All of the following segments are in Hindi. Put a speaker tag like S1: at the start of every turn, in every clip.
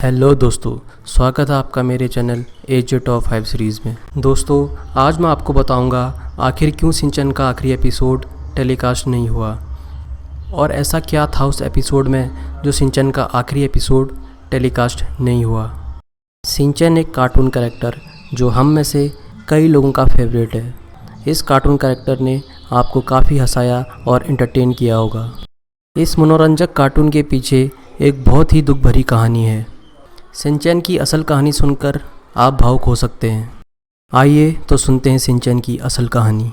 S1: हेलो दोस्तों, स्वागत है आपका मेरे चैनल एजे टॉप 5 सीरीज़ में। दोस्तों, आज मैं आपको बताऊंगा आखिर क्यों सिंचन का आखिरी एपिसोड टेलीकास्ट नहीं हुआ और ऐसा क्या था उस एपिसोड में जो सिंचन का आखिरी एपिसोड टेलीकास्ट नहीं हुआ। सिंचन एक कार्टून कैरेक्टर जो हम में से कई लोगों का फेवरेट है। इस कार्टून कैरेक्टर ने आपको काफ़ी हंसाया और एंटरटेन किया होगा। इस मनोरंजक कार्टून के पीछे एक बहुत ही दुख भरी कहानी है। सिंचन की असल कहानी सुनकर आप भावुक हो सकते हैं। आइए तो सुनते हैं सिंचन की असल कहानी।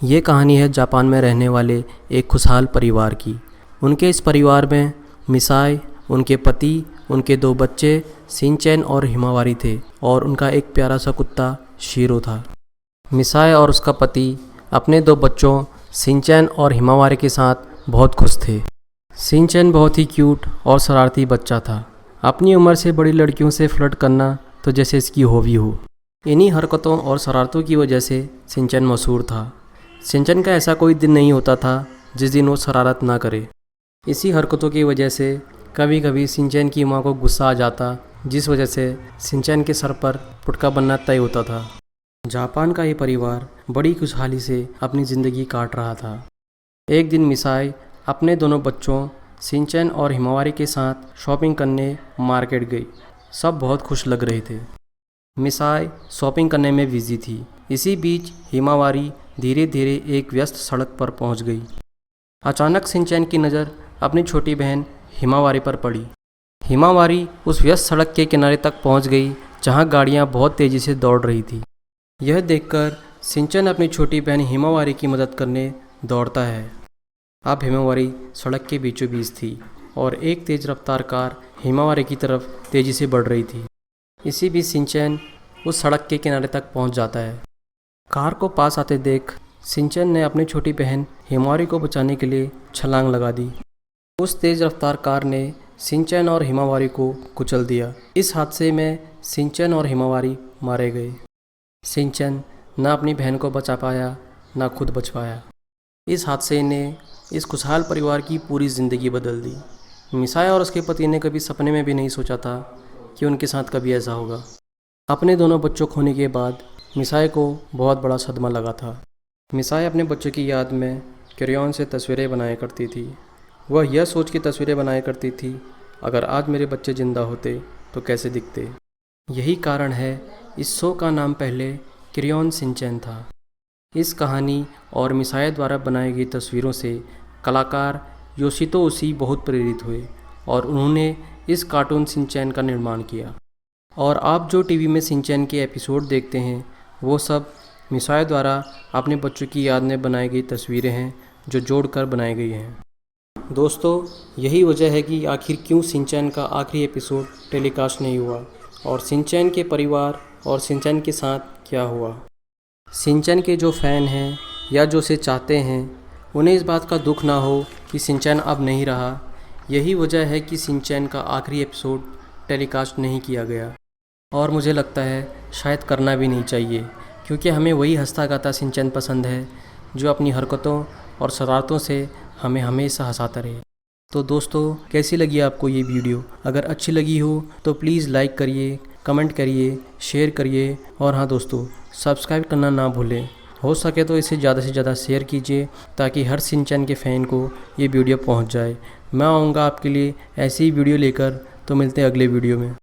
S1: ये कहानी है जापान में रहने वाले एक खुशहाल परिवार की। उनके इस परिवार में मिसाई, उनके पति, उनके 2 बच्चे सिंचन और हिमावारी थे और उनका एक प्यारा सा कुत्ता शीरो था। मिसाई और उसका पति अपने 2 बच्चों सिंचन और हिमावारी के साथ बहुत खुश थे। सिंचन बहुत ही क्यूट और शरारती बच्चा था। अपनी उम्र से बड़ी लड़कियों से फ्लर्ट करना तो जैसे इसकी हॉबी हो। इन्हीं हरकतों और शरारतों की वजह से सिंचन मशहूर था। सिंचन का ऐसा कोई दिन नहीं होता था जिस दिन वो शरारत ना करे। इसी हरकतों की वजह से कभी कभी सिंचन की माँ को गुस्सा आ जाता, जिस वजह से सिंचन के सर पर पुटका बनना तय होता था। जापान का ये परिवार बड़ी खुशहाली से अपनी ज़िंदगी काट रहा था। एक दिन मिसाई अपने दोनों बच्चों सिंचन और हिमावारी के साथ शॉपिंग करने मार्केट गई। सब बहुत खुश लग रहे थे। मिसाई शॉपिंग करने में बिजी थी। इसी बीच हिमावारी धीरे धीरे एक व्यस्त सड़क पर पहुंच गई। अचानक सिंचन की नज़र अपनी छोटी बहन हिमावारी पर पड़ी। हिमावारी उस व्यस्त सड़क के किनारे तक पहुंच गई जहां गाड़ियां बहुत तेज़ी से दौड़ रही थी। यह देखकर सिंचन अपनी छोटी बहन हिमावारी की मदद करने दौड़ता है। अब हिमावारी सड़क के बीचों बीच थी और एक तेज़ रफ्तार कार हिमावारी की तरफ तेज़ी से बढ़ रही थी। इसी बीच सिंचन उस सड़क के किनारे तक पहुंच जाता है। कार को पास आते देख सिंचन ने अपनी छोटी बहन हिमावारी को बचाने के लिए छलांग लगा दी। उस तेज़ रफ्तार कार ने सिंचन और हिमावारी को कुचल दिया। इस हादसे में सिंचन और हिमावारी मारे गए। सिंचन न अपनी बहन को बचा पाया न खुद बच पाया। इस हादसे ने इस खुशहाल परिवार की पूरी ज़िंदगी बदल दी। मिसाई और उसके पति ने कभी सपने में भी नहीं सोचा था कि उनके साथ कभी ऐसा होगा। अपने दोनों बच्चों खोने के बाद मिसाई को बहुत बड़ा सदमा लगा था। मिसाई अपने बच्चों की याद में क्रेयॉन से तस्वीरें बनाया करती थी। वह यह सोच के तस्वीरें बनाया करती थी, अगर आज मेरे बच्चे ज़िंदा होते तो कैसे दिखते। यही कारण है इस शो का नाम पहले क्रेयॉन सिंचन था। इस कहानी और मिसाई द्वारा बनाई गई तस्वीरों से कलाकार योशितो उशी बहुत प्रेरित हुए और उन्होंने इस कार्टून सिंचन का निर्माण किया। और आप जो टीवी में सिंचन के एपिसोड देखते हैं वो सब मिसाई द्वारा अपने बच्चों की याद में बनाई गई तस्वीरें हैं जो जोड़कर बनाई गई हैं। दोस्तों, यही वजह है कि आखिर क्यों सिंचन का आखिरी एपिसोड टेलीकास्ट नहीं हुआ और सिंचन के परिवार और सिंचन के साथ क्या हुआ। सिंचन के जो फ़ैन हैं या जो उसे चाहते हैं उन्हें इस बात का दुख ना हो कि सिंचन अब नहीं रहा। यही वजह है कि सिंचन का आखिरी एपिसोड टेलीकास्ट नहीं किया गया और मुझे लगता है शायद करना भी नहीं चाहिए, क्योंकि हमें वही हंसता गाता सिंचन पसंद है जो अपनी हरकतों और शरारतों से हमें हमेशा हंसाता रहे। तो दोस्तों, कैसी लगी आपको ये वीडियो? अगर अच्छी लगी हो तो प्लीज़ लाइक करिए, कमेंट करिए, शेयर करिए और हाँ दोस्तों, सब्सक्राइब करना ना भूलें। हो सके तो इसे ज़्यादा से ज़्यादा शेयर कीजिए ताकि हर सिंचन के फ़ैन को ये वीडियो पहुंच जाए। मैं आऊँगा आपके लिए ऐसी ही वीडियो लेकर। तो मिलते हैं अगले वीडियो में।